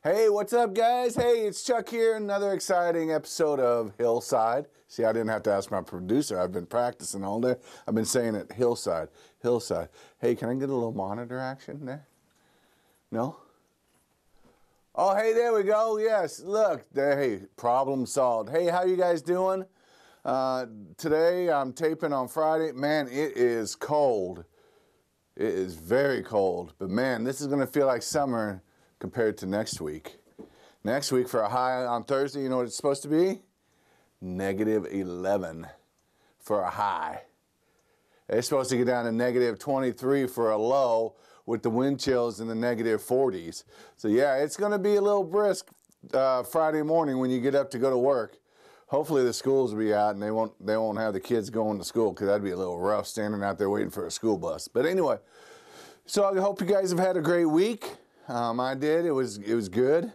Hey, what's up, guys? Hey, it's Chuck here. Another exciting episode of Hillside. See, I didn't have to ask my producer. I've been practicing all day. I've been saying it, Hillside, Hillside. Hey, can I get a little monitor action there? No? Oh, hey, there we go. Yes, look. There, hey, problem solved. Hey, how you guys doing? Today, I'm taping on Friday. Man, it is cold. It is very cold. But, man, this is going to feel like summer compared to next week. Next week for a high on Thursday, you know what it's supposed to be? -11 for a high. It's supposed to get down to -23 for a low with the wind chills in the -40s. So yeah, it's going to be a little brisk Friday morning when you get up to go to work. Hopefully the schools will be out and they won't have the kids going to school, because that'd be a little rough standing out there waiting for a school bus. But anyway, so I hope you guys have had a great week. I did. It was good.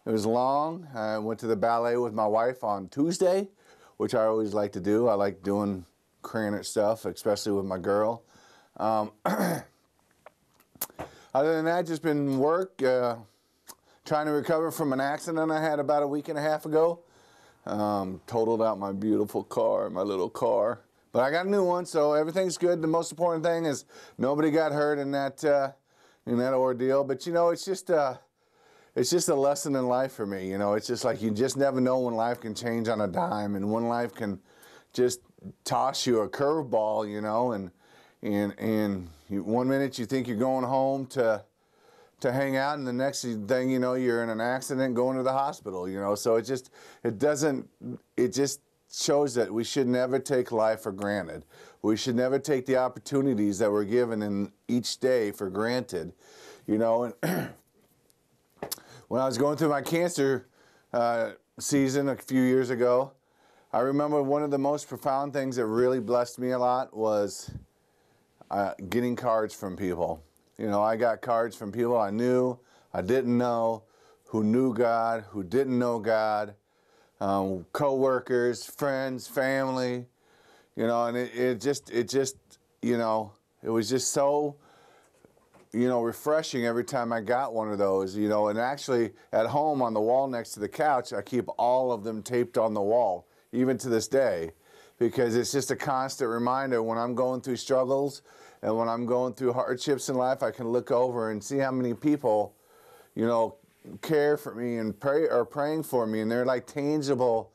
It was long. I went to the ballet with my wife on Tuesday, which I always like to do. I like doing crayon stuff, especially with my girl. Other than that, just been work, trying to recover from an accident I had about a week and a half ago. Totaled out my beautiful car, my little car. But I got a new one, so everything's good. The most important thing is nobody got hurt in that ordeal. But you know, it's just a lesson in life for me. You know, it's just like you just never know when life can change on a dime, and when life can just toss you a curveball. You know, and one minute you think you're going home to hang out, and the next thing you know, you're in an accident going to the hospital. You know, so it just shows that we should never take life for granted. We should never take the opportunities that we're given in each day for granted. You know, and when I was going through my cancer season a few years ago, I remember one of the most profound things that really blessed me a lot was getting cards from people. You know, I got cards from people I knew, I didn't know, who knew God, who didn't know God, co-workers, friends, family, you know, and it just, you know, it was just so, you know, refreshing every time I got one of those, you know. And actually at home on the wall next to the couch, I keep all of them taped on the wall, even to this day, because it's just a constant reminder when I'm going through struggles and when I'm going through hardships in life, I can look over and see how many people, you know, care for me and are praying for me, and they're like tangible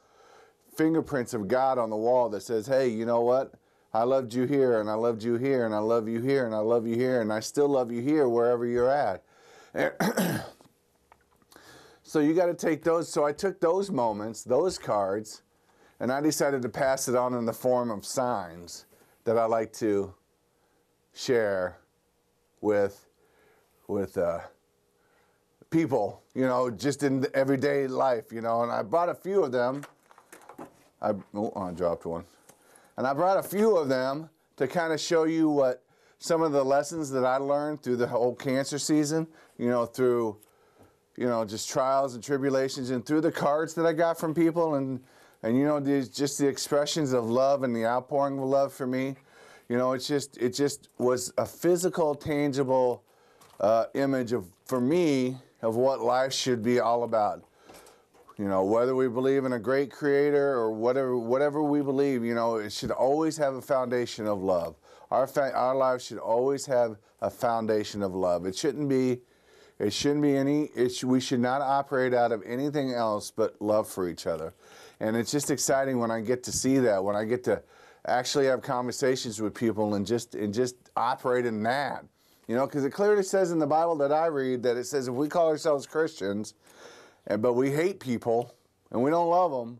fingerprints of God on the wall that says, hey, you know what? I loved you here, and I loved you here, and I love you here, and I love you here, and I still love you here wherever you're at. So you got to take those. So I took those moments, those cards, and I decided to pass it on in the form of signs that I like to share with people, you know, just in everyday life, you know. And I brought a few of them. I dropped one. And I brought a few of them to kind of show you what some of the lessons that I learned through the whole cancer season, you know, through, you know, just trials and tribulations, and through the cards that I got from people, and you know, just the expressions of love and the outpouring of love for me. You know, it just was a physical, tangible image for me of what life should be all about. You know, whether we believe in a great creator or whatever we believe, you know, it should always have a foundation of love. Our lives should always have a foundation of love. We should not operate out of anything else but love for each other. And it's just exciting when I get to see that, when I get to actually have conversations with people and just operate in that. You know, because it clearly says in the Bible that I read that it says if we call ourselves Christians, but we hate people and we don't love them,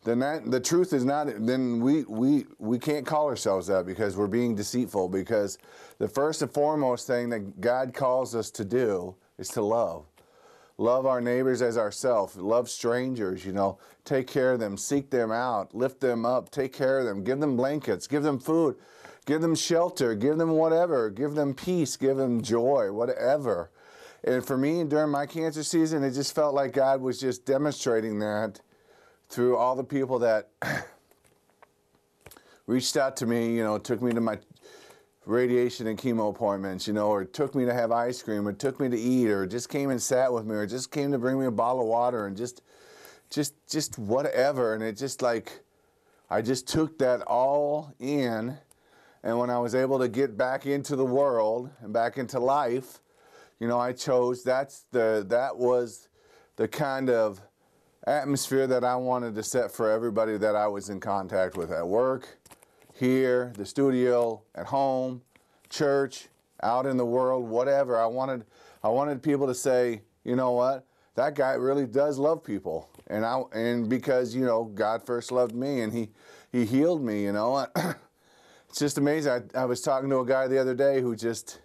then the truth is not. Then we can't call ourselves that, because we're being deceitful. Because the first and foremost thing that God calls us to do is to love. Love our neighbors as ourselves. Love strangers, you know. Take care of them. Seek them out. Lift them up. Take care of them. Give them blankets. Give them food. Give them shelter. Give them whatever. Give them peace. Give them joy. Whatever. And for me, during my cancer season, it just felt like God was just demonstrating that through all the people that reached out to me, you know, took me to radiation and chemo appointments, you know, or took me to have ice cream, or took me to eat, or just came and sat with me, or just came to bring me a bottle of water, and just whatever. And it just like, I just took that all in. And when I was able to get back into the world and back into life, you know, I chose, that was the kind of atmosphere that I wanted to set for everybody that I was in contact with at work, here, the studio, at home, church, out in the world, whatever. I wanted people to say, you know what, that guy really does love people. And because, you know, God first loved me, and he healed me, you know. It's just amazing. I was talking to a guy the other day who just,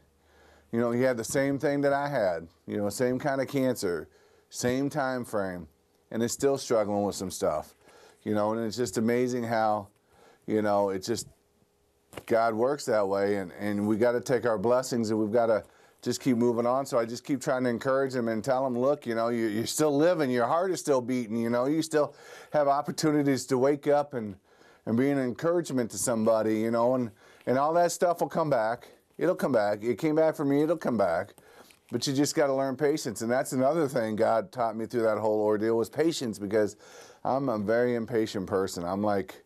you know, he had the same thing that I had, you know, same kind of cancer, same time frame, and is still struggling with some stuff, you know. And it's just amazing how, you know, it just, God works that way, and we got to take our blessings, and we've got to just keep moving on. So I just keep trying to encourage him and tell him, look, you know, you're still living, your heart is still beating, you know, you still have opportunities to wake up and be an encouragement to somebody, you know, and all that stuff will come back. It'll come back. It came back for me, it'll come back. But you just got to learn patience. And that's another thing God taught me through that whole ordeal, was patience, because I'm a very impatient person. I'm like,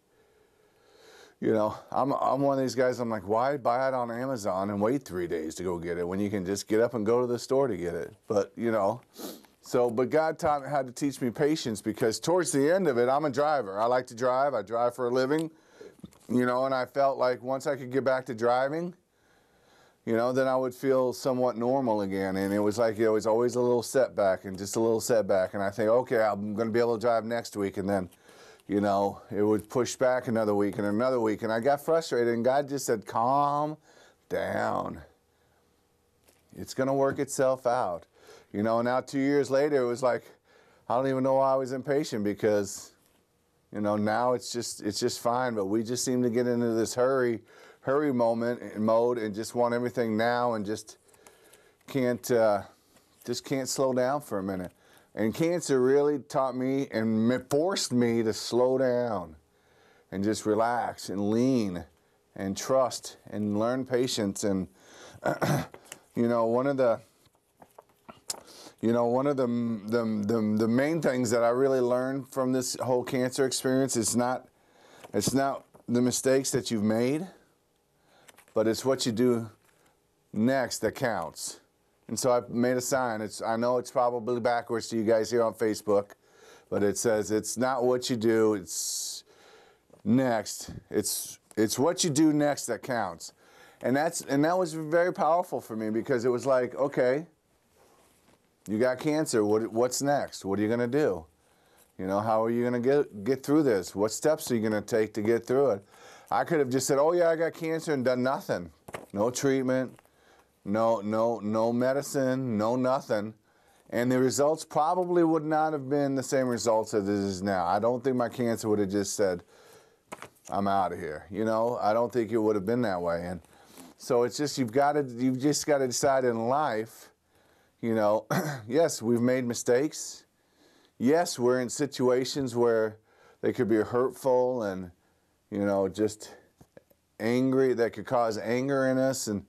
you know, I'm one of these guys, I'm like, why buy it on Amazon and wait 3 days to go get it when you can just get up and go to the store to get it? But, you know, but God taught me how to teach me patience, because towards the end of it, I'm a driver. I like to drive. I drive for a living, you know, and I felt like once I could get back to driving, you know, then I would feel somewhat normal again. And it was like, it was always a little setback, and just a little setback. And I think, okay, I'm going to be able to drive next week. And then, you know, it would push back another week and another week. And I got frustrated, and God just said, calm down. It's going to work itself out. You know, now 2 years later, it was like, I don't even know why I was impatient, because, you know, now it's just fine. But we just seem to get into this hurry mode, and just want everything now, and just can't slow down for a minute. And cancer really taught me and forced me to slow down and just relax and lean and trust and learn patience. And you know, one of the main things that I really learned from this whole cancer experience is it's not the mistakes that you've made, but it's what you do next that counts. And so I made a sign. I know it's probably backwards to you guys here on Facebook, but it says, it's not what you do, it's next. It's what you do next that counts. And that was very powerful for me, because it was like, okay, you got cancer. What's next? What are you going to do? You know, how are you going to get through this? What steps are you going to take to get through it? I could have just said, oh yeah, I got cancer, and done nothing. No treatment, no medicine, no nothing. And the results probably would not have been the same results as it is now. I don't think my cancer would have just said, I'm out of here. You know, I don't think it would have been that way. And so it's just, you've just got to decide in life, you know, yes, we've made mistakes. Yes, we're in situations where they could be hurtful and, you know, just angry, that could cause anger in us and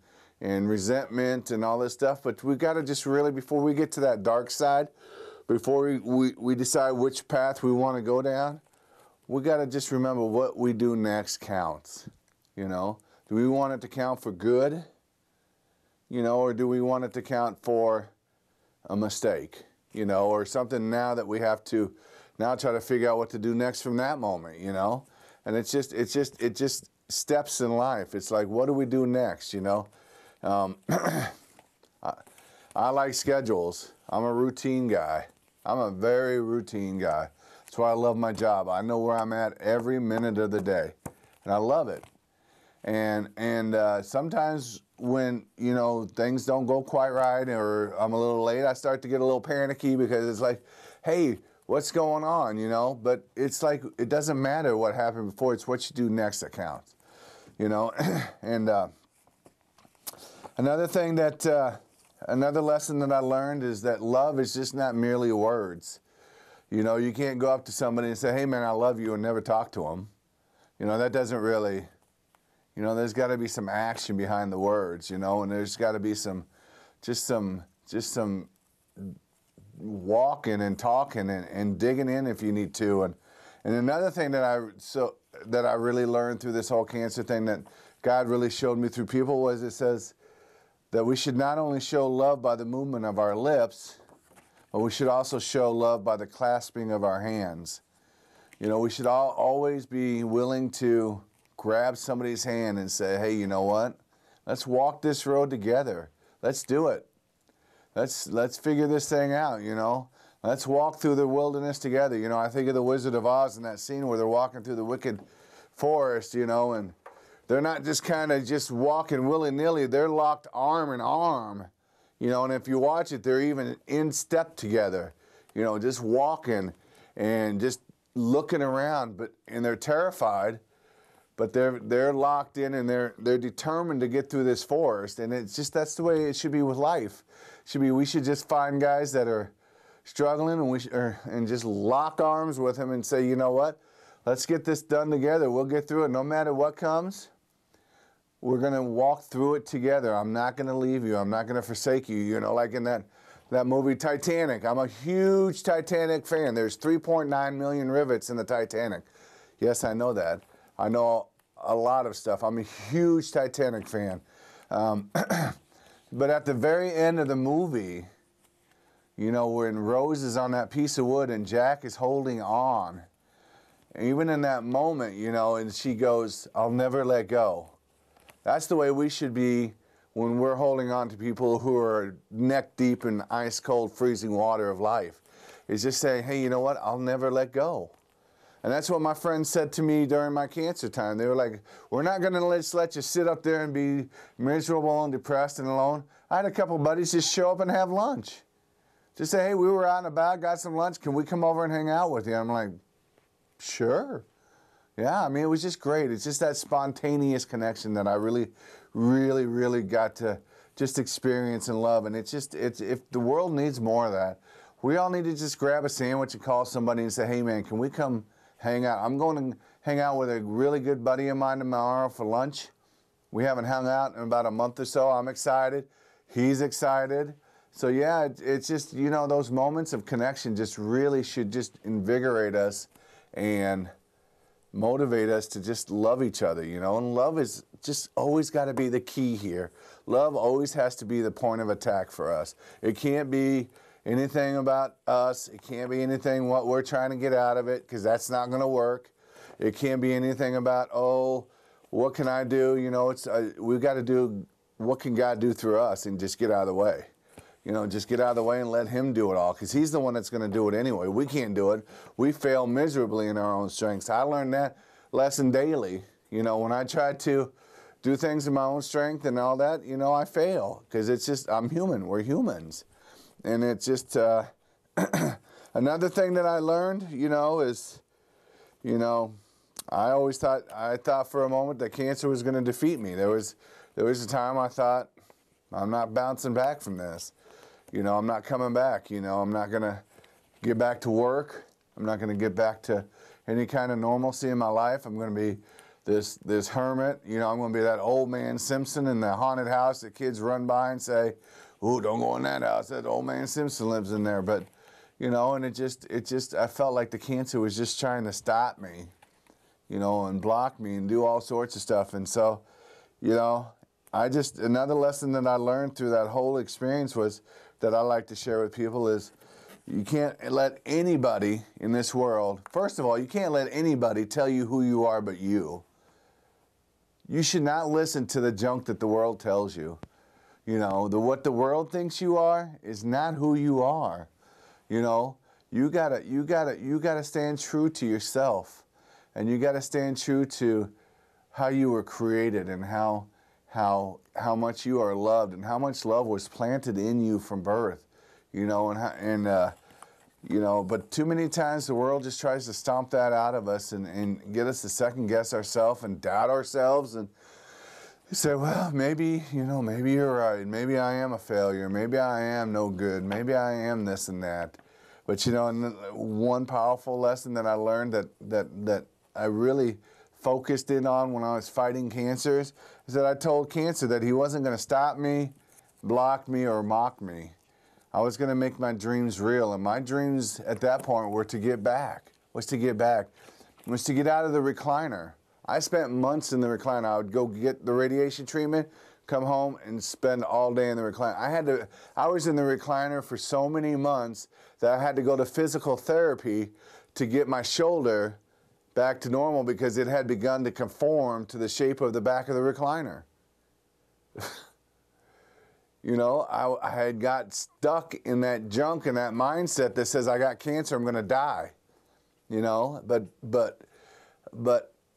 resentment and all this stuff. But we've got to just really, before we get to that dark side, before we decide which path we want to go down, we got to just remember what we do next counts. You know, do we want it to count for good? You know, or do we want it to count for a mistake? You know, or something now that we have to now try to figure out what to do next from that moment, you know? And it just steps in life. It's like, what do we do next, you know? I like schedules. I'm a routine guy. I'm a very routine guy. That's why I love my job. I know where I'm at every minute of the day, and I love it. And sometimes when, you know, things don't go quite right, or I'm a little late, I start to get a little panicky, because it's like, hey, what's going on, you know? But it's like, it doesn't matter what happened before. It's what you do next that counts, you know? And another thing that, another lesson that I learned is that love is just not merely words. You know, you can't go up to somebody and say, hey man, I love you, and never talk to them. You know, that doesn't really, You know, there's got to be some action behind the words, you know, and there's got to be just some walking and talking and digging in if you need to. And another thing that I really learned through this whole cancer thing that God really showed me through people was, it says that we should not only show love by the movement of our lips, but we should also show love by the clasping of our hands. You know, we should always be willing to grab somebody's hand and say, hey, you know what? Let's walk this road together. Let's do it. Let's figure this thing out, you know. Let's walk through the wilderness together. You know, I think of the Wizard of Oz in that scene where they're walking through the wicked forest, you know, and they're not just kind of just walking willy-nilly. They're locked arm in arm, you know, and if you watch it, they're even in step together, you know, just walking and just looking around, and they're terrified, but they're locked in, and they're determined to get through this forest. And it's just, that's the way it should be with life. We should just find guys that are struggling, and just lock arms with them and say, you know what, let's get this done together. We'll get through it no matter what comes. We're going to walk through it together. I'm not going to leave you. I'm not going to forsake you. You know, like in that movie Titanic. I'm a huge Titanic fan. There's 3.9 million rivets in the Titanic. Yes, I know that. I know a lot of stuff. I'm a huge Titanic fan. But at the very end of the movie, you know, when Rose is on that piece of wood and Jack is holding on, even in that moment, you know, and she goes, I'll never let go. That's the way we should be when we're holding on to people who are neck deep in ice cold freezing water of life. Is just saying, hey, you know what, I'll never let go. And that's what my friends said to me during my cancer time. They were like, we're not going to just let you sit up there and be miserable and depressed and alone. I had a couple buddies just show up and have lunch. Just say, hey, we were out and about, got some lunch. Can we come over and hang out with you? I'm like, sure. Yeah, I mean, it was just great. It's just that spontaneous connection that I really, really, really got to just experience and love. And if the world needs more of that, we all need to just grab a sandwich and call somebody and say, hey, man, can we come hang out? I'm going to hang out with a really good buddy of mine tomorrow for lunch. We haven't hung out in about a month or so. I'm excited. He's excited. So, yeah, it's just, you know, those moments of connection just really should just invigorate us and motivate us to just love each other, you know. And love is just always got to be the key here. Love always has to be the point of attack for us. It can't be anything about us. It can't be anything what we're trying to get out of it, because that's not going to work. It can't be anything about, oh, what can I do? You know, it's we've got to do, what can God do through us, and just get out of the way. You know, just get out of the way and let him do it all, because he's the one that's going to do it anyway. We can't do it. We fail miserably in our own strengths. I learned that lesson daily. You know, when I try to do things in my own strength and all that, you know, I fail, because it's just, I'm human. We're humans. And it's just, another thing that I learned, you know, is, you know, I thought for a moment that cancer was going to defeat me. There was a time I thought, I'm not bouncing back from this. You know, I'm not coming back. You know, I'm not going to get back to work. I'm not going to get back to any kind of normalcy in my life. I'm going to be this hermit. You know, I'm going to be that old man Simpson in the haunted house that kids run by and say, ooh, don't go in that house. That old man Simpson lives in there. But, you know, and it just, I felt like the cancer was just trying to stop me, you know, and block me and do all sorts of stuff. And so, you know, another lesson that I learned through that whole experience was, that I like to share with people, is you can't let anybody in this world, first of all, you can't let anybody tell you who you are but you. You should not listen to the junk that the world tells you. You know, what the world thinks you are is not who you are. You know, you gotta stand true to yourself, and you gotta stand true to how you were created, and how much you are loved, and how much love was planted in you from birth, you know, you know, but too many times the world just tries to stomp that out of us and get us to second guess ourselves and doubt ourselves, and say, well, maybe, you know, maybe you're right, maybe I am a failure, maybe I am no good, maybe I am this and that. But, you know, and one powerful lesson that I learned that I really focused in on when I was fighting cancers is that I told cancer that he wasn't going to stop me, block me, or mock me. I was going to make my dreams real, and my dreams at that point were to get back, was to get out of the recliner. I spent months in the recliner. I would go get the radiation treatment, come home, and spend all day in the recliner. I was in the recliner for so many months that I had to go to physical therapy to get my shoulder back to normal because it had begun to conform to the shape of the back of the recliner. You know, I had got stuck in that junk and that mindset that says I got cancer, I'm going to die. You know, but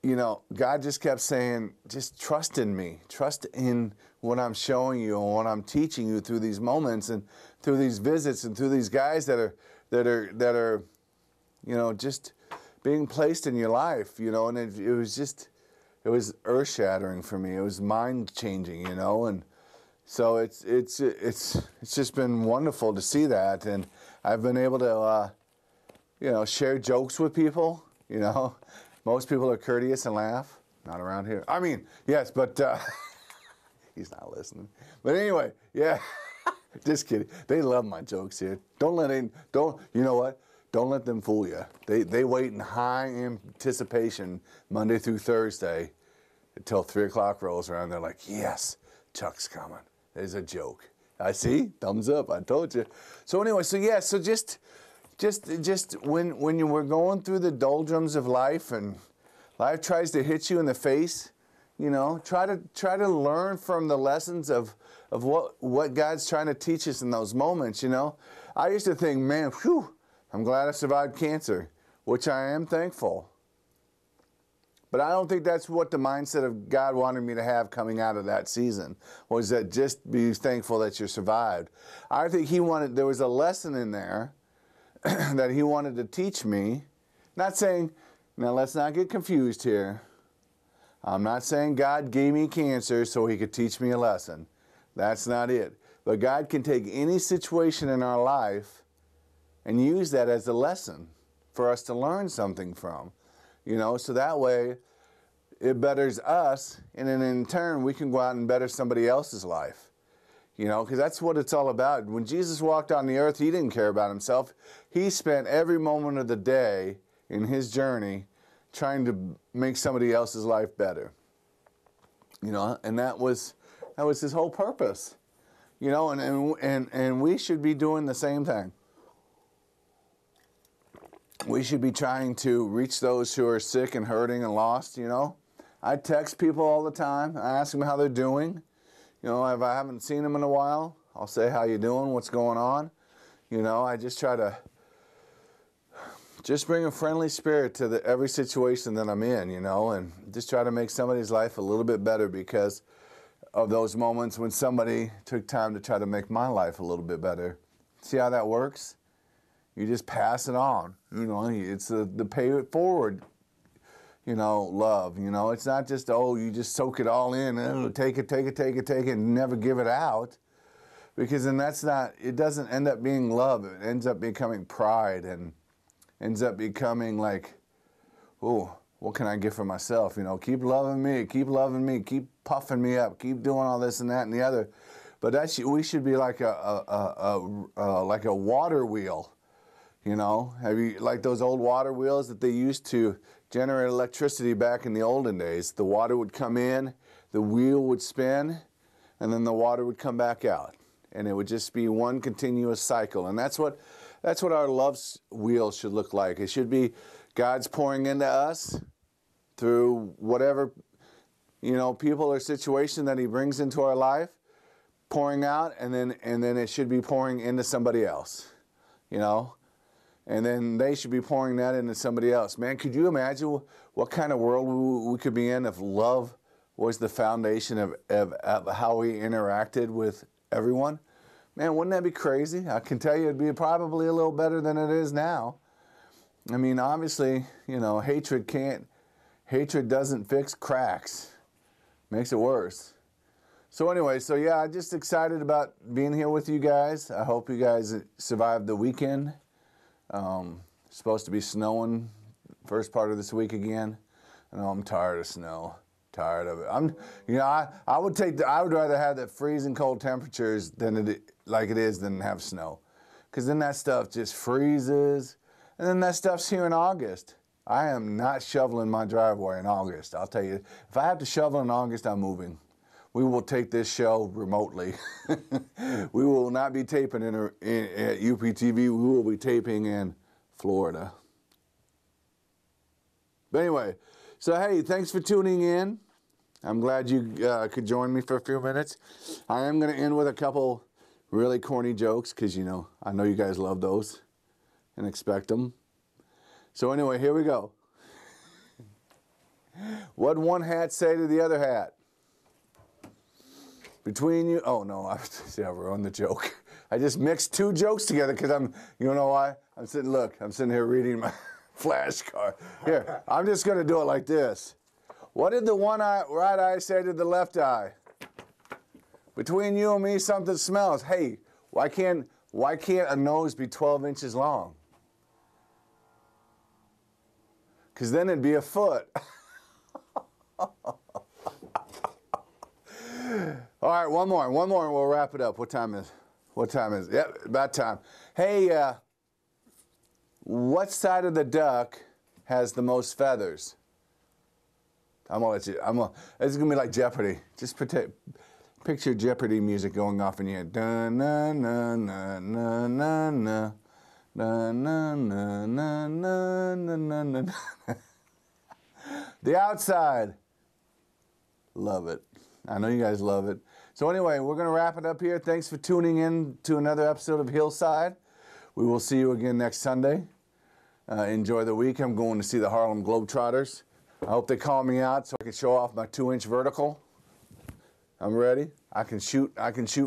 you know, God just kept saying, just trust in me. Trust in what I'm showing you and what I'm teaching you through these moments and through these visits and through these guys that are, you know, just being placed in your life, you know. And it was earth-shattering for me. It was mind-changing, you know. And so it's just been wonderful to see that. And I've been able to, you know, share jokes with people, you know. Most people are courteous and laugh. Not around here. I mean, yes, but he's not listening. But anyway, yeah, just kidding. They love my jokes here. You know what? Don't let them fool you. They wait in high anticipation Monday through Thursday until 3 o'clock rolls around. They're like, yes, Chuck's coming. There's a joke. I see. Thumbs up. I told you. So anyway, so yeah, so just when you were going through the doldrums of life and life tries to hit you in the face, you know, try to learn from the lessons of what God's trying to teach us in those moments, you know. I used to think, man, whew, I'm glad I survived cancer, which I am thankful. But I don't think that's what the mindset of God wanted me to have coming out of that season, was that just be thankful that you survived. I think there was a lesson in there that he wanted to teach me. Not saying, now let's not get confused here. I'm not saying God gave me cancer so he could teach me a lesson. That's not it. But God can take any situation in our life and use that as a lesson for us to learn something from. You know, so that way it betters us, and then in turn we can go out and better somebody else's life. You know, because that's what it's all about. When Jesus walked on the earth, he didn't care about himself. He spent every moment of the day in his journey trying to make somebody else's life better. You know, and that was his whole purpose. You know, and we should be doing the same thing. We should be trying to reach those who are sick and hurting and lost, you know. I text people all the time. I ask them how they're doing. You know, if I haven't seen them in a while, I'll say, how you doing? What's going on? You know, I just try to just bring a friendly spirit to every situation that I'm in, you know, and just try to make somebody's life a little bit better because of those moments when somebody took time to try to make my life a little bit better. See how that works? You just pass it on. You know, it's the pay it forward, you know, love. You know, it's not just, oh, you just soak it all in, take it, and never give it out. Because then it doesn't end up being love. It ends up becoming pride and ends up becoming like, oh, what can I get for myself? You know, keep loving me, keep puffing me up, keep doing all this and that and the other. But we should be like a water wheel. You know, like those old water wheels that they used to generate electricity back in the olden days? The water would come in, the wheel would spin, and then the water would come back out. And it would just be one continuous cycle. And that's what our love wheel should look like. It should be God's pouring into us through whatever, you know, people or situation that he brings into our life, pouring out, and then it should be pouring into somebody else, you know. And then they should be pouring that into somebody else. Man, could you imagine what kind of world we could be in if love was the foundation of how we interacted with everyone? Man, wouldn't that be crazy? I can tell you it'd be probably a little better than it is now. I mean, obviously, you know, hatred doesn't fix cracks. Makes it worse. So anyway, so yeah, I'm just excited about being here with you guys. I hope you guys survived the weekend. Supposed to be snowing first part of this week again. I know I'm tired of snow. Tired of it. I would rather have the freezing cold temperatures like it is than have snow. Because then that stuff just freezes. And then that stuff's here in August. I am not shoveling my driveway in August. I'll tell you, if I have to shovel in August, I'm moving. We will take this show remotely. We will not be taping at UPTV. We will be taping in Florida. But anyway, so hey, thanks for tuning in. I'm glad you could join me for a few minutes. I am going to end with a couple really corny jokes because, you know, I know you guys love those and expect them. So anyway, here we go. What'd one hat say to the other hat? Between you, oh no, I ruined the joke. I just mixed two jokes together because you know why? I'm sitting here reading my flashcard. Here, I'm just gonna do it like this. What did the right eye say to the left eye? Between you and me, something smells. Hey, why can't a nose be 12 inches long? Because then it'd be a foot. All right, one more, and we'll wrap it up. What time is it? Yep, about time. Hey, what side of the duck has the most feathers? This is gonna be like Jeopardy. Just picture Jeopardy music going off in your head. Da, na, na, na, na, na, na. Na, na, na, na, na, na, na, na. The outside. Love it. I know you guys love it. So anyway, we're going to wrap it up here. Thanks for tuning in to another episode of Hillside. We will see you again next Sunday. Enjoy the week. I'm going to see the Harlem Globetrotters. I hope they call me out so I can show off my 2-inch vertical. I'm ready. I can shoot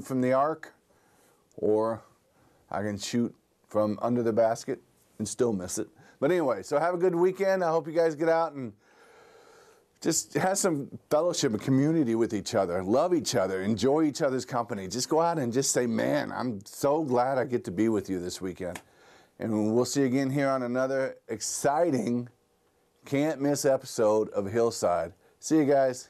from the arc, or I can shoot from under the basket and still miss it. But anyway, so have a good weekend. I hope you guys get out and just have some fellowship and community with each other. Love each other. Enjoy each other's company. Just go out and just say, man, I'm so glad I get to be with you this weekend. And we'll see you again here on another exciting, can't miss episode of Hillside. See you guys.